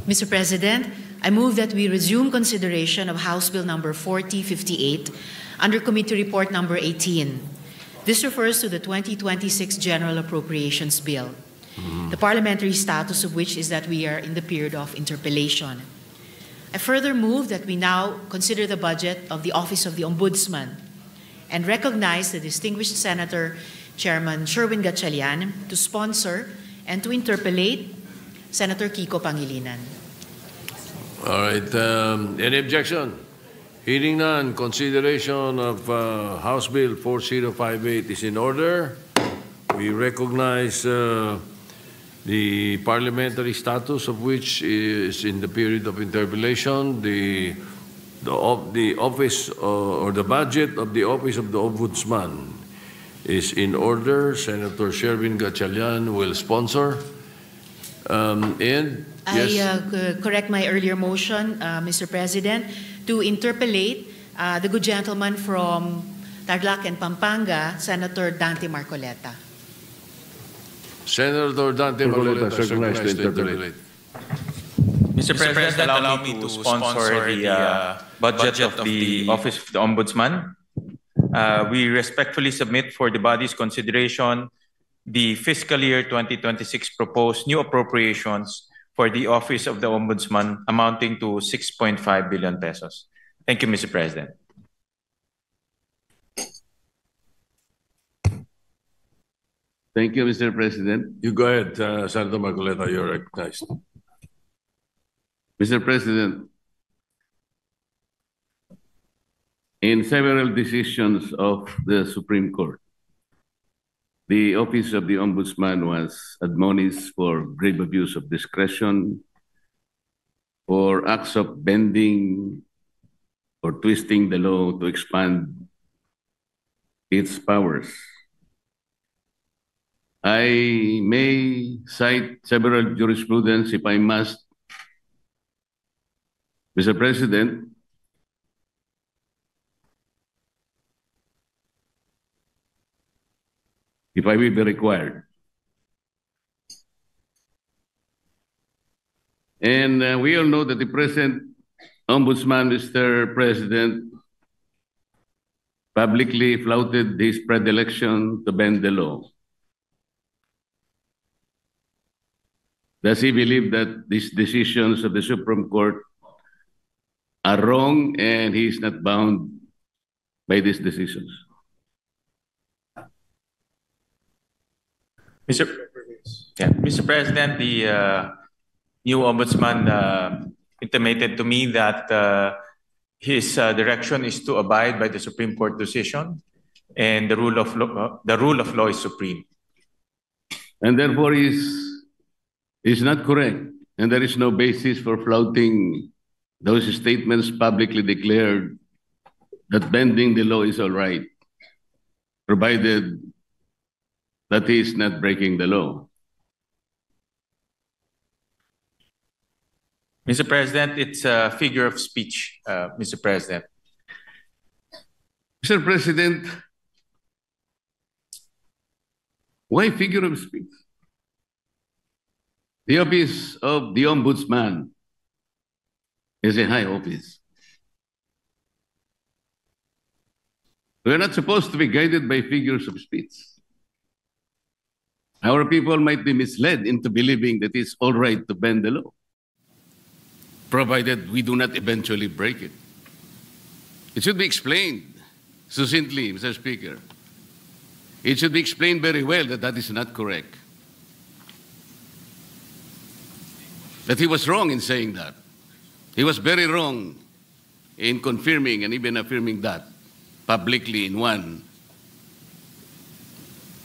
Mr. President, I move that we resume consideration of House Bill number 4058 under Committee Report number 18. This refers to the 2026 General Appropriations Bill, the parliamentary status of which is that we are in the period of interpellation. I further move that we now consider the budget of the Office of the Ombudsman and recognize the distinguished Senator Chairman Sherwin Gatchalian to sponsor and to interpellate Senator Kiko Pangilinan. All right. Any objection? Hearing none, consideration of House Bill 4058 is in order. We recognize the parliamentary status of which is in the period of interpellation. The office or the budget of the Office of the Ombudsman is in order. Senator Sherwin Gatchalian will sponsor. And yes. I correct my earlier motion, Mr. President, to interpellate the good gentleman from Tarlac and Pampanga, Senator Dante Marcoleta. Senator Dante Marcoleta, recognized to interpellate. Mr. President, allow me to sponsor the budget of the Office of the Ombudsman. We respectfully submit for the body's consideration the fiscal year 2026 proposed new appropriations for the Office of the Ombudsman amounting to 6.5 billion pesos. Thank you, Mr. President. Thank you, Mr. President. You go ahead, Senator Marcoleta, you're recognized. Mr. President, in several decisions of the Supreme Court, the Office of the Ombudsman was admonished for grave abuse of discretion, for acts of bending or twisting the law to expand its powers. I may cite several jurisprudence if I must. Mr. President, if I will be required. And we all know that the present Ombudsman, Mr. President, publicly flouted his predilection to bend the law. Does he believe that these decisions of the Supreme Court are wrong and he is not bound by these decisions? Mr. President, the new ombudsman intimated to me that his direction is to abide by the Supreme Court decision, and the rule of law is supreme. And therefore, is not correct, and there is no basis for flouting those statements publicly declared that bending the law is all right, provided that he is not breaking the law. Mr. President, it's a figure of speech, Mr. President. Mr. President, why figure of speech? The Office of the Ombudsman is a high office. We're not supposed to be guided by figures of speech. Our people might be misled into believing that it's all right to bend the law, provided we do not eventually break it. It should be explained succinctly, Mr. Speaker. It should be explained very well that that is not correct. That he was wrong in saying that. He was very wrong in confirming and even affirming that publicly in one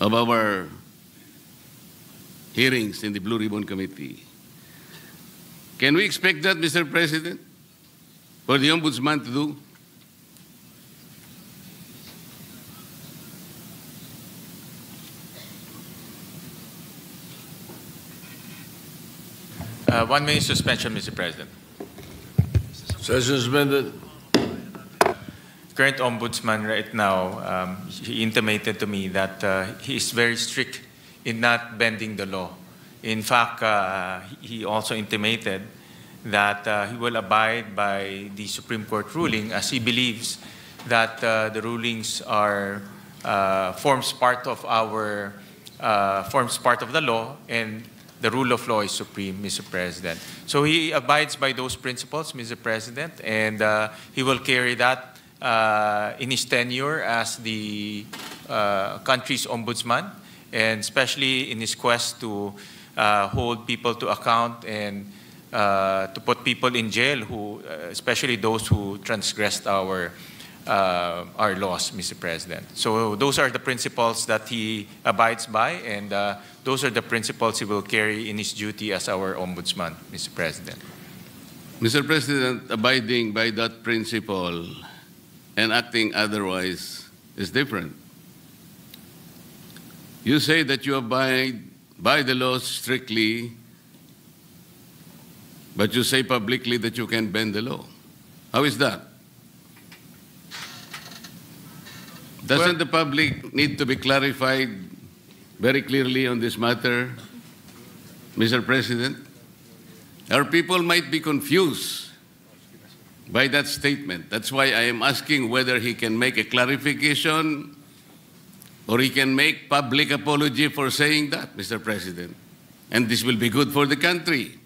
of our hearings in the Blue Ribbon Committee. Can we expect that, Mr. President, for the Ombudsman to do? One minute suspension, Mr. President. Session suspended. Current ombudsman right now, he intimated to me that he is very strict in not bending the law. In fact, he also intimated that he will abide by the Supreme Court ruling, as he believes that the rulings are forms part of the law, and the rule of law is supreme, Mr. President. So he abides by those principles, Mr. President, and he will carry that in his tenure as the country's ombudsman, and especially in his quest to hold people to account and to put people in jail, especially those who transgressed our laws, Mr. President. So those are the principles that he abides by, and those are the principles he will carry in his duty as our ombudsman, Mr. President. Mr. President, abiding by that principle and acting otherwise is different. You say that you abide by the laws strictly, but you say publicly that you can bend the law. How is that? Doesn't the public need to be clarified very clearly on this matter, Mr. President? Our people might be confused by that statement. That's why I am asking whether he can make a clarification or he can make public apology for saying that, Mr. President. And this will be good for the country.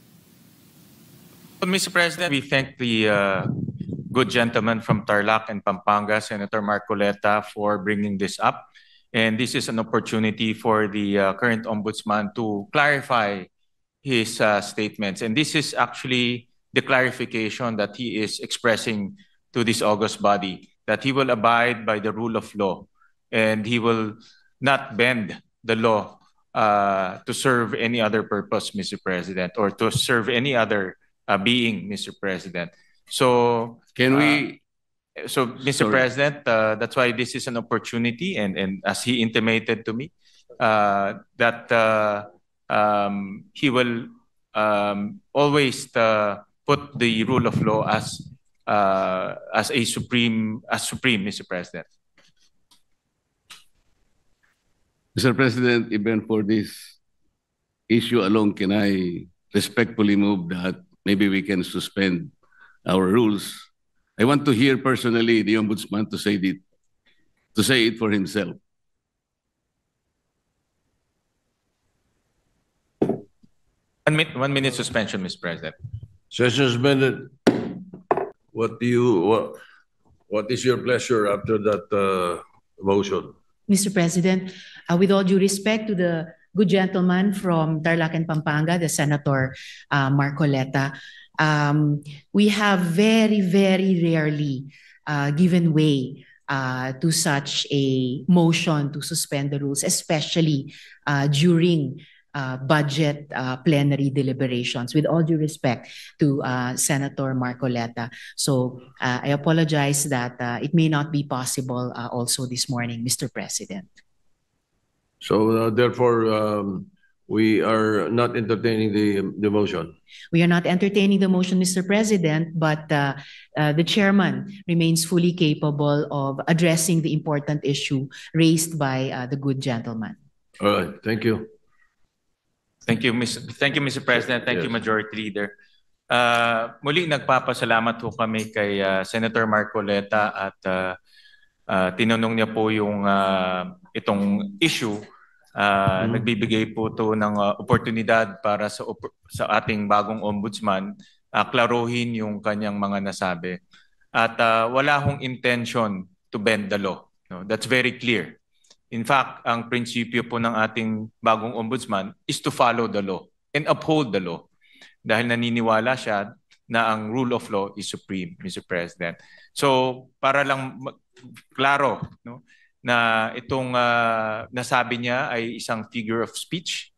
Well, Mr. President, we thank the good gentleman from Tarlac and Pampanga, Senator Marcoleta, for bringing this up. And this is an opportunity for the current ombudsman to clarify his statements. And this is actually the clarification that he is expressing to this august body, that he will abide by the rule of law and he will not bend the law to serve any other purpose, Mr. President, or to serve any other being, Mr. President. So can we? So, Mr. President, that's why this is an opportunity, and as he intimated to me, that he will always put the rule of law as supreme, Mr. President. Mr. President, even for this issue alone, can I respectfully move that maybe we can suspend our rules? I want to hear personally the ombudsman to say it for himself. 1 minute suspension, Mr. President. Session suspended. What is your pleasure after that motion? Mr. President, with all due respect to the good gentleman from Tarlac and Pampanga, the Senator Marcoleta, we have very, very rarely given way to such a motion to suspend the rules, especially during budget plenary deliberations, with all due respect to Senator Marcoleta. So I apologize that it may not be possible also this morning, Mr. President. So therefore, we are not entertaining the motion. We are not entertaining the motion, Mr. President, but the chairman remains fully capable of addressing the important issue raised by the good gentleman. All right, thank you. Thank you, Mr. President. Thank you, Majority Leader. Muli, nagpapasalamat po kami kay Senator Marcoleta at tinanong niya po yung itong issue. Nagbibigay po ito ng oportunidad para sa ating bagong ombudsman klaruhin yung kanyang mga nasabi. At wala hong intention to bend the law. No? That's very clear. In fact, ang prinsipyo po ng ating bagong ombudsman is to follow the law and uphold the law. Dahil naniniwala siya na ang rule of law is supreme, Mr. President. So, para lang klaro, no, na itong nasabi niya ay isang figure of speech,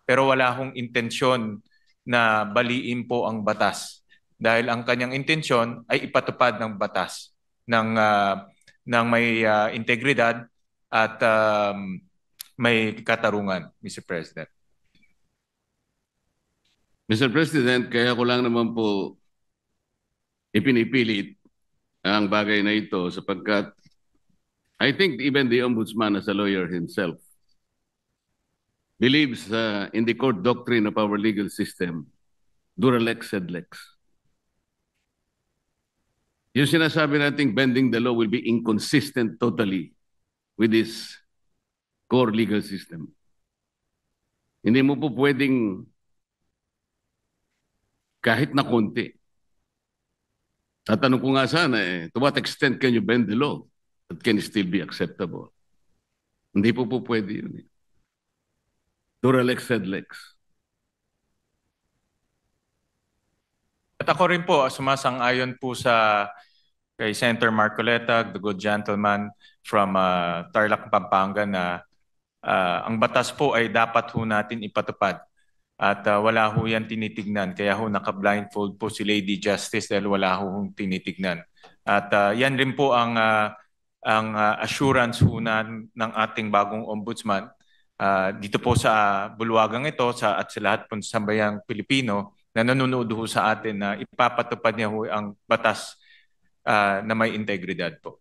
pero wala hong intensyon na baliin po ang batas. Dahil ang kanyang intensyon ay ipatupad ng batas ng may integridad at may katarungan, Mr. President. Mr. President, kaya ko lang naman po ipinipilit ang bagay na ito sapagkat I think even the ombudsman as a lawyer himself believes in the court doctrine of our legal system, dura lex sed lex. yung sinasabi nating bending the law will be inconsistent totally with this core legal system. Hindi mo po pwedeng kahit na konti. Tatanong ko nga sana, to what extent can you bend the law that can still be acceptable? Hindi po pwede yun. Dura lex sed lex. At ako rin po, sumasang-ayon po sa kay Senator Marcoleta, the good gentleman from Tarlac, Pampanga, na ang batas po ay dapat ho natin ipatupad. At wala ho yan tinitignan. Kaya ho naka-blindfold po si Lady Justice dahil wala ho tinitignan. At yan rin po ang assurance ho ng ating bagong ombudsman dito po sa bulwagang ito at sa lahat po sa sambayang Pilipino na nanonood ho sa atin na ipapatupad niya ho ang batas na may integridad po.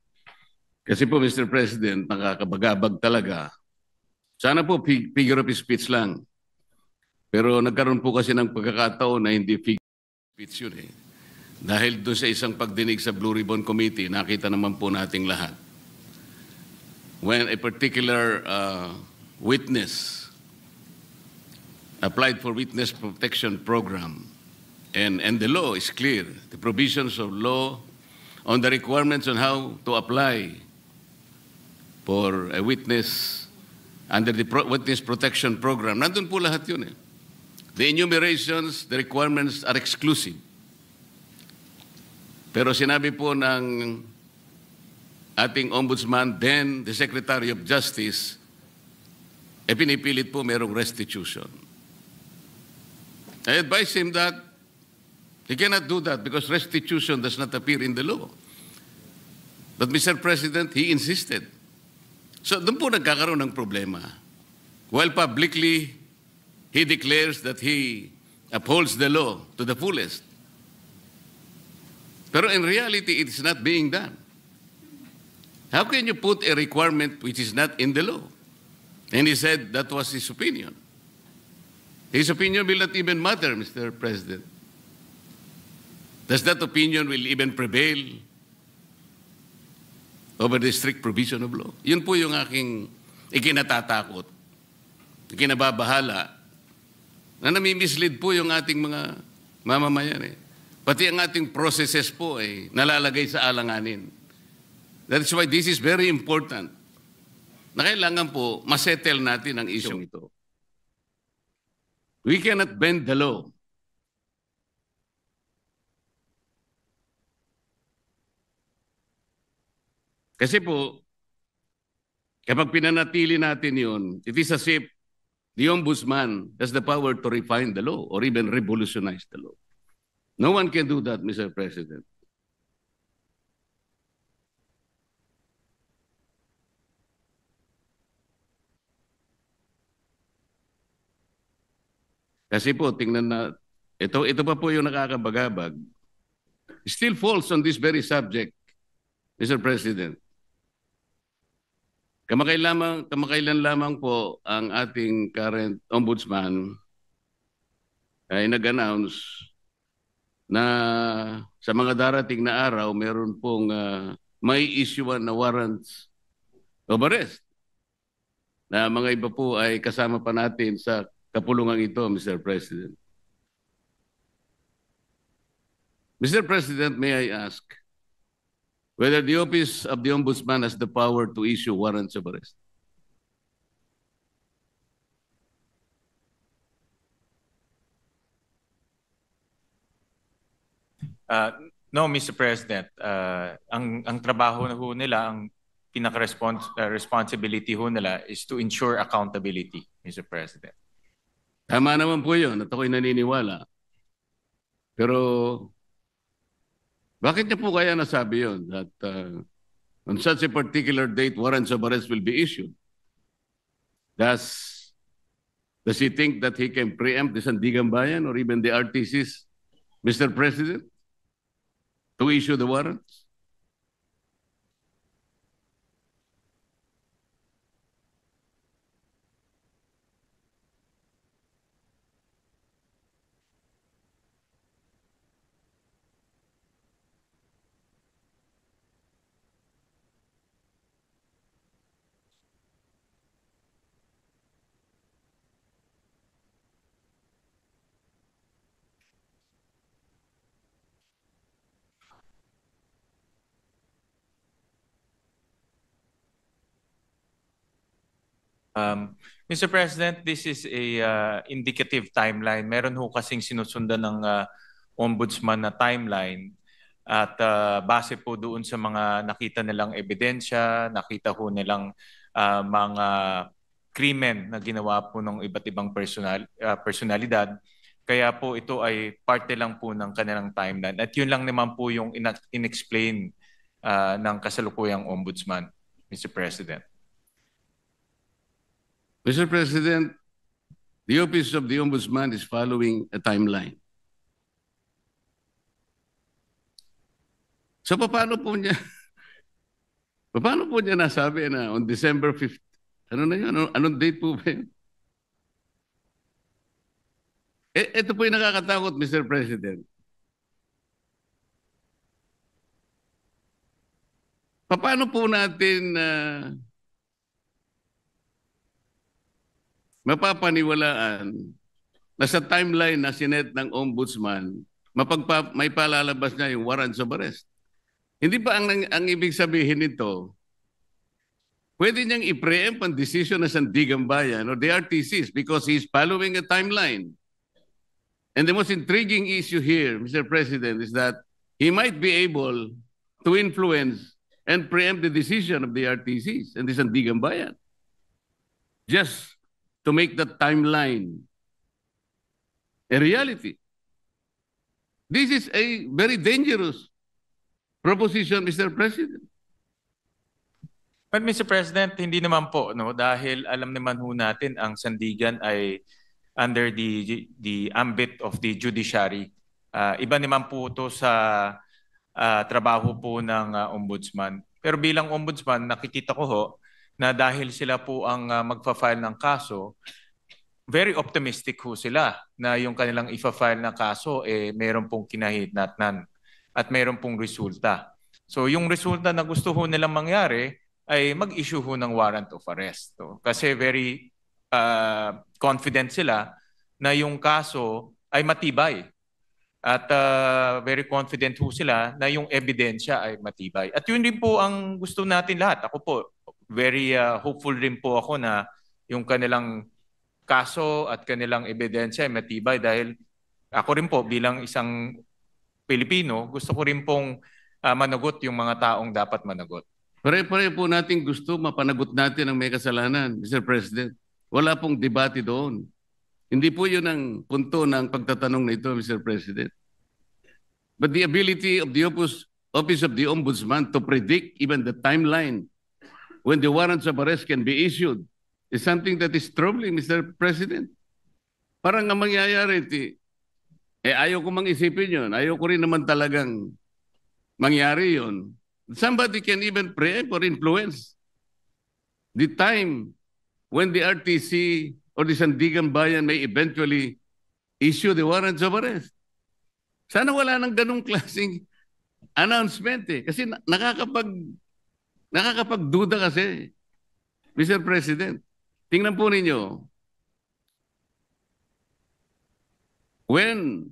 Kasi po, Mr. President, nakakabagabag talaga. Sana po figure of speech lang. Pero nagkaroon po kasi ng pagkakataon na hindi figure of speech yun eh. Dahil doon sa isang pagdinig sa Blue Ribbon Committee, nakita naman po nating lahat. When a particular witness applied for witness protection program, and the law is clear, the provisions of law on the requirements on how to apply for a witness under the witness protection program, nandun po lahat yun eh. The enumerations, the requirements are exclusive. Pero sinabi po ng ating ombudsman, then the Secretary of Justice, pinipilit po merong restitution. I advise him that he cannot do that because restitution does not appear in the law. But Mr. President, he insisted. So doon po nagkakaroon ng problema. While publicly, he declares that he upholds the law to the fullest. Pero in reality, it is not being done. How can you put a requirement which is not in the law? And he said that was his opinion. His opinion will not even matter, Mr. President. Does that opinion will even prevail over the strict provision of law? Yun po yung aking ikinatatakot, ikinababahala, na nami-mislead po yung ating mga mamamayan eh. Pati ang ating processes po ay nalalagay sa alanganin. That's why this is very important. Na kailangan po masettle natin ang isyong ito. We cannot bend the law. Kasi po, kapag pinanatili natin yun, it is as if the ombudsman has the power to refine the law or even revolutionize the law. No one can do that, Mr. President. Kasi po, tingnan na, ito pa po yung nakakabagabag. Still falls on this very subject, Mr. President. Kamakailan lamang po ang ating current ombudsman ay nag-announce na sa mga darating na araw meron pong may issuean na warrants of arrest na mga iba po ay kasama pa natin sa kapulungan ito, Mr. President. Mr. President, may I ask whether the Office of the Ombudsman has the power to issue warrants of arrest? No, Mr. President. Ang trabaho na ho nila, ang pinaka-responsibility ho nila is to ensure accountability, Mr. President. Tama naman po yun at ako'y naniniwala. Pero bakit niya po kaya nasabi yun? That on such a particular date, warrants of arrest will be issued. Does he think that he can preempt the Sandigan Bayan or even the RTCs, Mr. President, to issue the warrants? Mr. President, this is a indicative timeline. Meron ho kasing sinusundan ng Ombudsman na timeline at base po doon sa mga nakita nilang ebidensya, nakita ho nilang mga krimen na ginawa po ng iba't ibang personalidad. Kaya po ito ay parte lang po ng kanilang timeline. At yun lang naman po yung inexplain ng kasalukuyang Ombudsman, Mr. President. Mr. President, the Office of the Ombudsman is following a timeline. So paano po niya nasabi na on December 5th? Ano na yun? Anong date po ba yun? Ito po yung nakakatakot, Mr. President. Paano po natin mapapaniwalaan na sa timeline na sinet ng Ombudsman, may palalabas niya yung warrants of arrest? Hindi ba ang ibig sabihin nito, pwede niyang i-preempt ang decision ng Sandigan Bayan or the RTCs because he's following a timeline. And the most intriguing issue here, Mr. President, is that he might be able to influence and preempt the decision of the RTCs and the Sandigan Bayan just to make that timeline a reality. This is a very dangerous proposition, Mr. President. But Mr. President, hindi naman po, no, dahil alam naman ho natin ang Sandigan ay under the ambit of the judiciary. Iba naman po ito sa trabaho po ng Ombudsman. Pero bilang Ombudsman, nakikita ko ho na dahil sila po ang magfa-file ng kaso, very optimistic ho sila na yung kanilang ifa-file na kaso mayroon pong kinahitnatnan at mayroon pong resulta. So yung resulta na gusto ho nilang mangyari ay mag-issue ho ng warrant of arrest. So, kasi very confident sila na yung kaso ay matibay. At very confident ho sila na yung ebidensya ay matibay. At yun din po ang gusto natin lahat. Ako po, very hopeful rin po ako na yung kanilang kaso at kanilang ebidensya ay matibay dahil ako rin po bilang isang Pilipino, gusto ko rin pong managot yung mga taong dapat managot. Pare-pare po natin gusto mapanagot natin ang may kasalanan, Mr. President. Wala pong debate doon. Hindi po yun ang punto ng pagtatanong na ito, Mr. President. But the ability of the Office of the Ombudsman to predict even the timeline when the warrants of arrest can be issued is something that is troubling, Mr. President. Parang ang mangyayari, ayaw ko mang isipin yun. Ayaw ko rin naman talagang mangyari yun. Somebody can even preempt or influence the time when the RTC or the Sandigan Bayan may eventually issue the warrants of arrest. Sana wala nang ganong klaseng announcement kasi nakakapagduda kasi, Mr. President. Tingnan po ninyo, when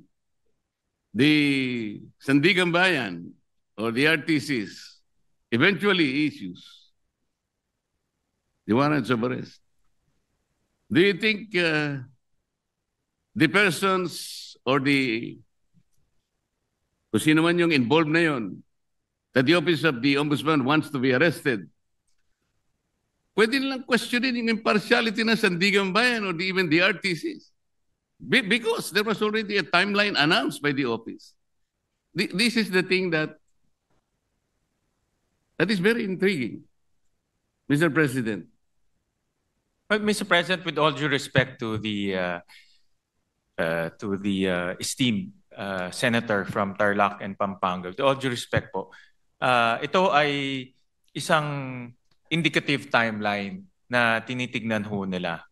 the Sandigan Bayan or the RTCs eventually issues the warrants of arrest, do you think the persons or kung sino man yung involved na yun, that the Office of the Ombudsman wants to be arrested, pwede nilang questionin yung impartiality ng Sandigan Bayan or even the RTCs? Because there was already a timeline announced by the office. This is the thing that is very intriguing, Mr. President. But Mr. President, with all due respect to the esteemed senator from Tarlac and Pampanga, with all due respect po, ito ay isang indicative timeline na tinitignan ho nila.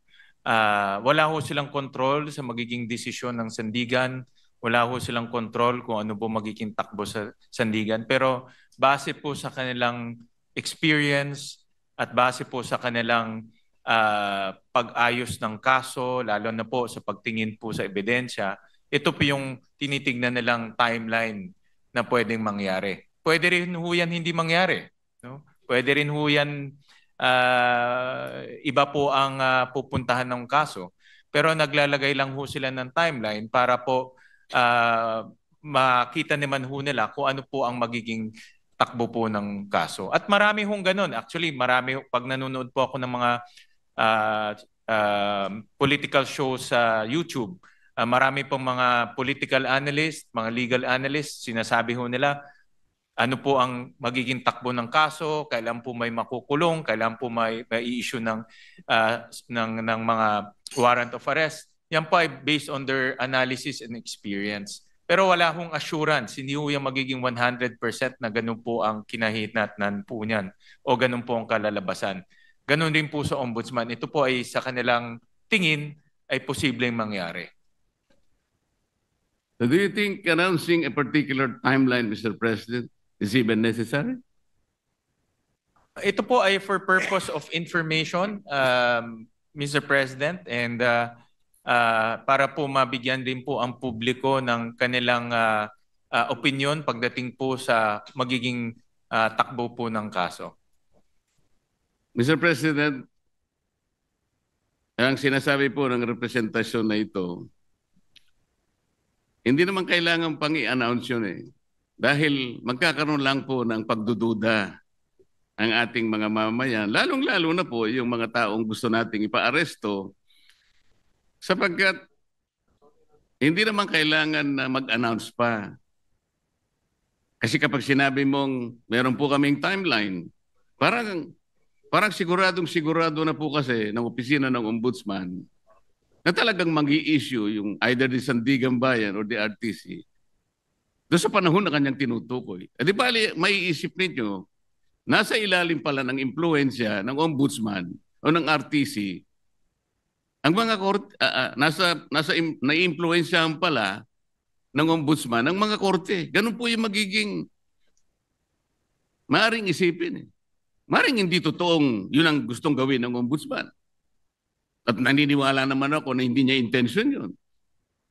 Wala ho silang control sa magiging desisyon ng Sandigan. Wala ho silang control kung ano po magiging takbo sa Sandigan. Pero base po sa kanilang experience at base po sa kanilang pag-ayos ng kaso, lalo na po sa pagtingin po sa ebidensya, ito po yung tinitignan nilang timeline na pwedeng mangyari. Pwede rin ho yan hindi mangyari. No? Pwede rin ho yan iba po ang pupuntahan ng kaso. Pero naglalagay lang ho sila ng timeline para po makita naman ho nila kung ano po ang magiging takbo po ng kaso. At marami hong ganun. Actually, marami, pag nanonood po ako ng mga political shows sa YouTube, marami pong mga political analyst, mga legal analyst, sinasabi ho nila, ano po ang magiging takbo ng kaso, kailan po may makukulong, kailan po may i-issue ng mga warrant of arrest. Yan po ay based on their analysis and experience. Pero wala hong assurance, hindi ho yung magiging 100% na ganun po ang kinahinatnan po niyan o ganun po ang kalalabasan. Ganun din po sa ombudsman. Ito po ay sa kanilang tingin ay posibleng mangyari. So do you think announcing a particular timeline, Mr. President, is even necessary? Ito po ay for purpose of information, Mr. President, and para po mabigyan din po ang publiko ng kanilang opinion pagdating po sa magiging takbo po ng kaso. Mr. President, ang sinasabi po ng representasyon na ito, hindi naman kailangan pang i-announce yun eh. Dahil magkakaroon lang po ng pagdududa ang ating mga mamamayan, lalong-lalo na po yung mga taong gusto nating ipa-aresto, sapagkat hindi naman kailangan na mag-announce pa. Kasi kapag sinabi mong meron po kaming timeline, parang siguradong-sigurado na po kasi ng opisina ng ombudsman na talagang mag-i-issue yung either the Sandigan Bayan or the RTC doon sa panahon na kanyang tinutukoy. E di bali, maiisip ninyo, nasa ilalim pala ng impluensya ng ombudsman o ng RTC, ang mga korte, nai-impluensyahan pala ng ombudsman ang mga korte. Ganun po yung magiging maaring isipin. Maaring hindi totoong yun ang gustong gawin ng ombudsman. At naniniwala naman ako na hindi niya intention yun.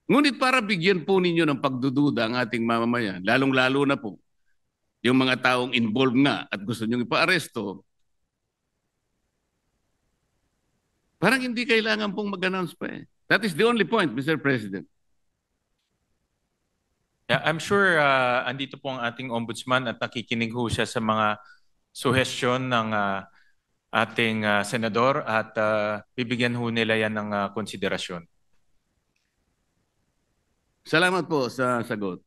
Ngunit para bigyan po ninyo ng pagdududa ang ating mamamayan, lalong-lalo na po yung mga taong involved nga at gusto nyo ipa-aresto, parang hindi kailangan pong mag-announce pa eh. That is the only point, Mr. President. Yeah, I'm sure andito po ang ating ombudsman at nakikinig ho siya sa mga suhestyon ng ating senador at bibigyan ho nila yan ng konsiderasyon. Salamat po sa sagot.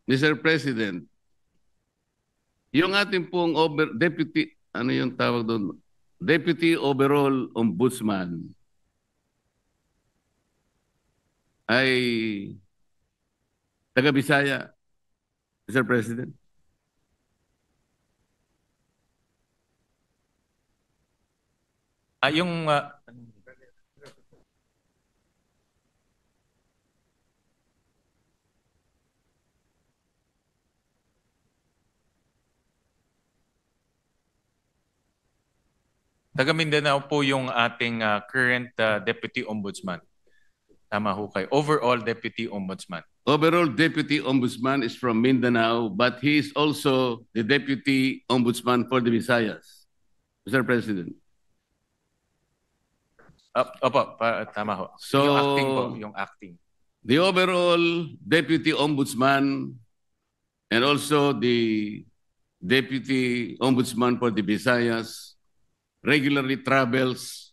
Mr. President, yung ating pong deputy, ano yung tawag doon? Deputy Overall Ombudsman ay taga-Bisaya, Mr. President. Yung taga Mindanao po yung ating current Deputy Ombudsman. Tama ho kayo. Overall Deputy Ombudsman. Overall Deputy Ombudsman is from Mindanao, but he is also the Deputy Ombudsman for the Visayas, Mr. President. Opo, tama ho. So, yung acting po, yung acting. The overall Deputy Ombudsman and also the Deputy Ombudsman for the Visayas regularly travels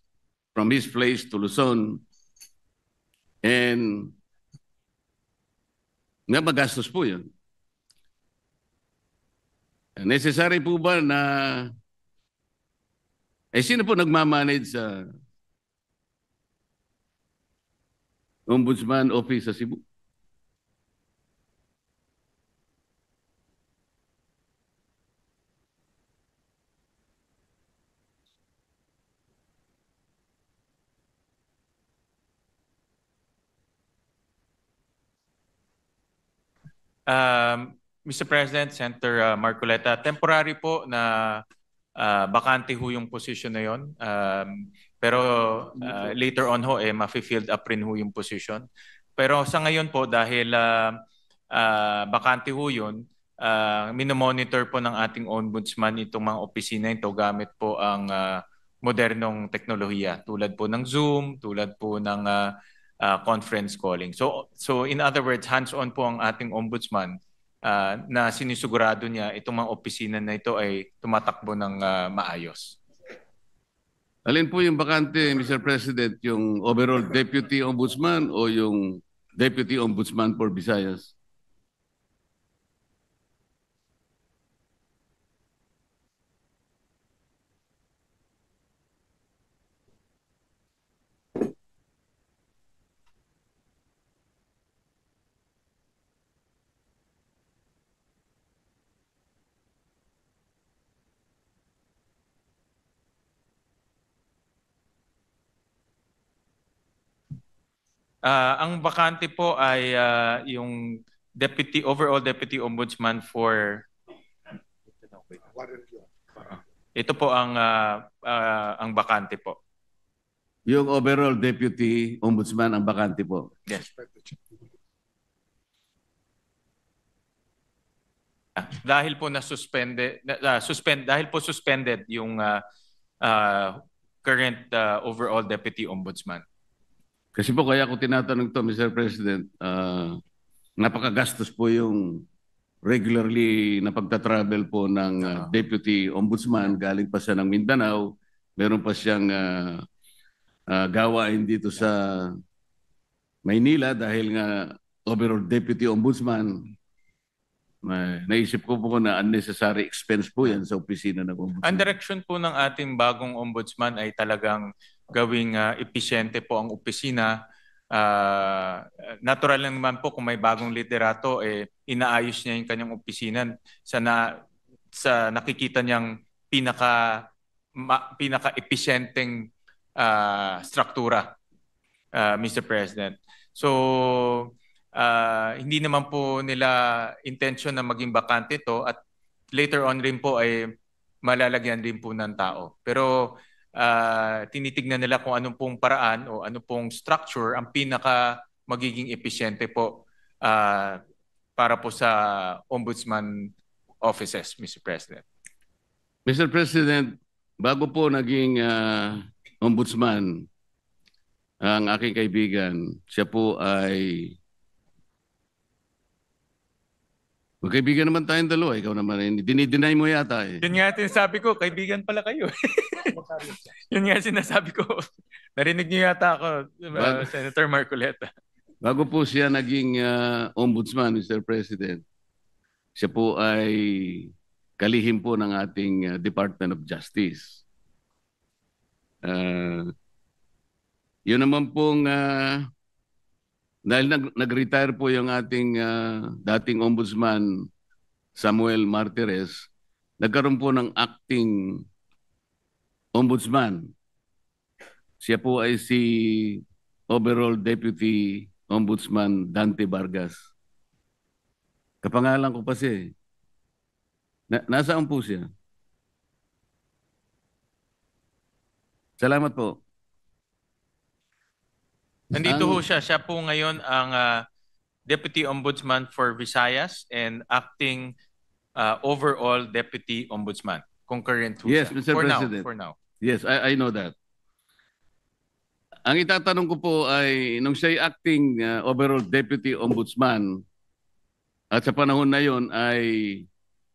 from his place to Luzon, and nga magastos po yun. Necessary po ba na sino po nagmamanage sa Ombudsman Office sa Cebu? Mr. President, Senator Marcoleta, temporary po na bakante ho yung position na yon. Pero later on ho, ma-filled up rin ho yung position. Pero sa ngayon po, dahil bakante ho yun, minomonitor po ng ating ombudsman itong mga opisina ito gamit po ang modernong teknolohiya tulad po ng Zoom, tulad po ng conference calling. So in other words, hands-on po ang ating ombudsman na sinisigurado niya itong mga opisina na ito ay tumatakbo ng maayos. Alin po yung bakante, Mr. President, yung overall Deputy Ombudsman o yung Deputy Ombudsman for Visayas? Ang bakante po ay yung overall Deputy Ombudsman for ito po ang bakante po. Yung overall Deputy Ombudsman ang bakante po. Yes. Dahil po suspended yung current overall Deputy Ombudsman. Kasi po kaya ako tinatanong to, Mr. President, napakagastos po yung regularly na pagta-travel po ng Deputy Ombudsman. Galing pa siya ng Mindanao. Meron pa siyang gawain dito sa Maynila dahil nga overall Deputy Ombudsman. Naisip ko po na unnecessary expense po yan sa opisina ng Ombudsman. Ang direction po ng ating bagong Ombudsman ay talagang gawing episyente po ang opisina. Natural lang naman po kung may bagong liderato, inaayos niya yung kanyang opisina sa nakikita niyang pinaka-episyenteng struktura, Mr. President. So, hindi naman po nila intention na maging bakante to at later on rin po ay malalagyan din po ng tao. Pero tinitignan nila kung anong pong paraan o anong pong structure ang pinaka magiging episyente po para po sa ombudsman offices, Mr. President. Mr. President, bago po naging ombudsman ang aking kaibigan, siya po ay magkaibigan naman tayong dalawa. Ikaw naman, dinideny mo yata eh. Yun nga sinasabi ko, kaibigan pala kayo. Yun nga sinasabi ko. Narinig niyo yata ako, Senator Marcoleta. Bago po siya naging ombudsman, Mr. President, siya po ay kalihim po ng ating Department of Justice. Yun naman pong dahil nag-retire po yung ating dating ombudsman Samuel Martires, nagkaroon po ng acting ombudsman. Siya po ay si overall Deputy Ombudsman Dante Vargas. Kapangalan ko pa siya. Nasaan po siya? Salamat po. Nandito ho siya. Siya po ngayon ang Deputy Ombudsman for Visayas and acting overall Deputy Ombudsman. Concurrent ho Yes, siya. Mr. President. For now. Yes, I know that. Ang itatanong ko po ay, nung siya'y acting overall Deputy Ombudsman, at sa panahon na yon ay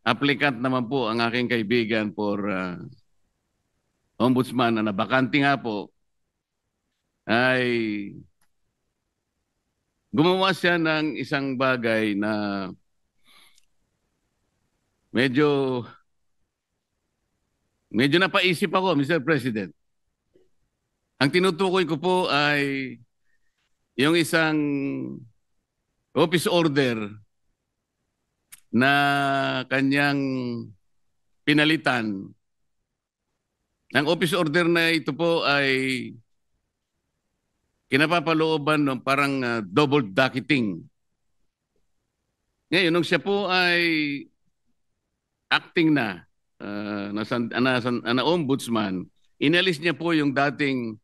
applicant naman po ang aking kaibigan for Ombudsman na nabakante nga po, ay gumawa siya ng isang bagay na medyo napaisip ako, Mr. President. Ang tinutukoy ko po ay yung isang office order na kanyang pinalitan. Ang office order na ito po ay kinapapalooban ng parang double docketing. Ngayon, nung siya po ay acting na ombudsman, inalis niya po yung dating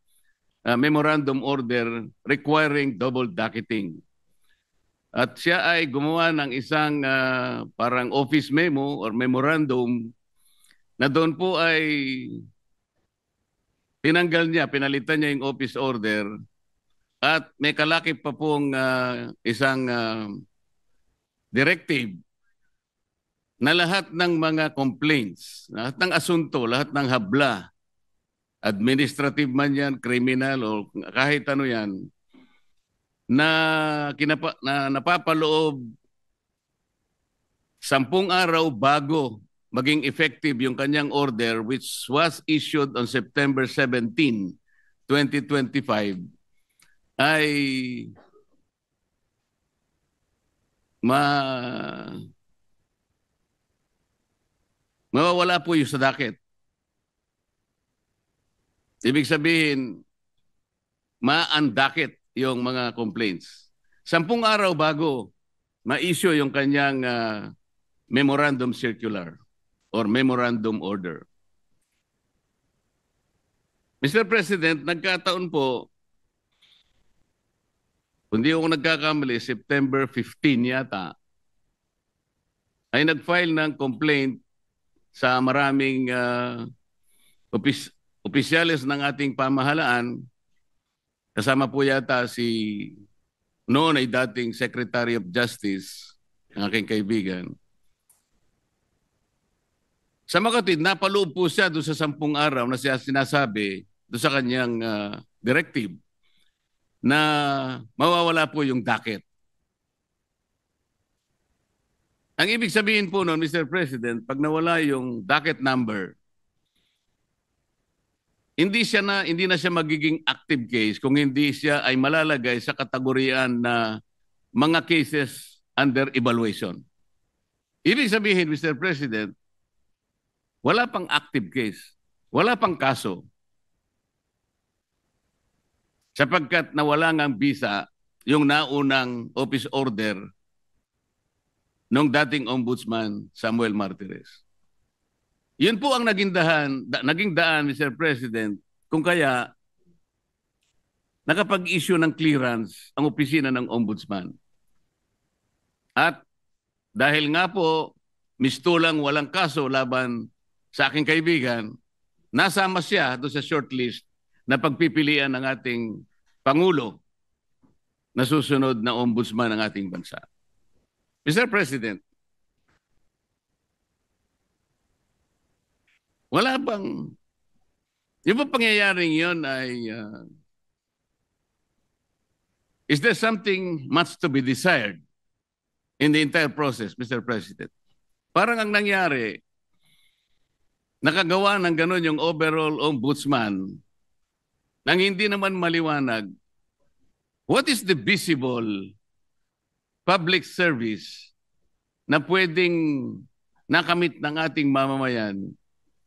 memorandum order requiring double docketing. At siya ay gumawa ng isang parang office memo or memorandum na doon po ay tinanggal niya, pinalitan niya yung office order at may kalakip pa pong isang directive na lahat ng mga complaints, lahat ng asunto, lahat ng habla, administrative man yan, criminal o kahit ano yan, na napapaloob 10 araw bago maging effective yung kanyang order which was issued on September 17, 2025 ay mawawala po yung sa docket. Ibig sabihin, ma-undocket yung mga complaints. 10 araw bago ma-issue yung kanyang memorandum circular or memorandum order. Mr. President, nagkataon po, kung di ako nagkakamali, September 15 yata, ay nag-file ng complaint sa maraming opisyales ng ating pamahalaan. Kasama po yata si noon ay dating Secretary of Justice, ang aking kaibigan. Sa makatid, napaloob po siya doon sa 10 araw na siya sinasabi doon sa kanyang directive na mawawala po yung docket. Ang ibig sabihin po noon, Mr. President, pag nawala yung docket number, hindi na siya magiging active case kung hindi siya ay malalagay sa kategoriyaan na mga cases under evaluation. Ibig sabihin, Mr. President, wala pang active case, wala pang kaso. Sapagkat nawala ngang visa yung naunang office order ng dating Ombudsman Samuel Martires. Yun po ang naging daan, Mr. President, kung kaya nakapag-issue ng clearance ang opisina ng Ombudsman. At dahil nga po, mistulang walang kaso laban sa aking kaibigan, nasama siya doon sa shortlist na pagpipilian ng ating Pangulo na susunod na Ombudsman ng ating bansa. Mr. President, wala bang, yung ba pangyayaring yun ay, is there something much to be desired in the entire process, Mr. President? Parang ang nangyari, nakagawa ng ganun yung overall ombudsman nang hindi naman maliwanag what is the visible public service na pwedeng nakamit ng ating mamamayan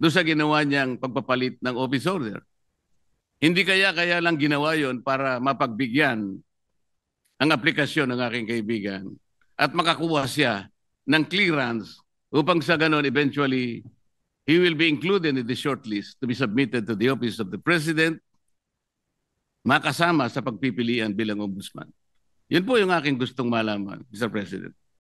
doon sa ginawa niyang pagpapalit ng office order. Hindi kaya lang ginawa yon para mapagbigyan ang aplikasyon ng aking kaibigan at makakuha siya ng clearance upang sa ganon eventually he will be included in the shortlist to be submitted to the office of the President, makasama sa pagpipilian bilang ombudsman. Yun po yung aking gustong malaman, Mr. President.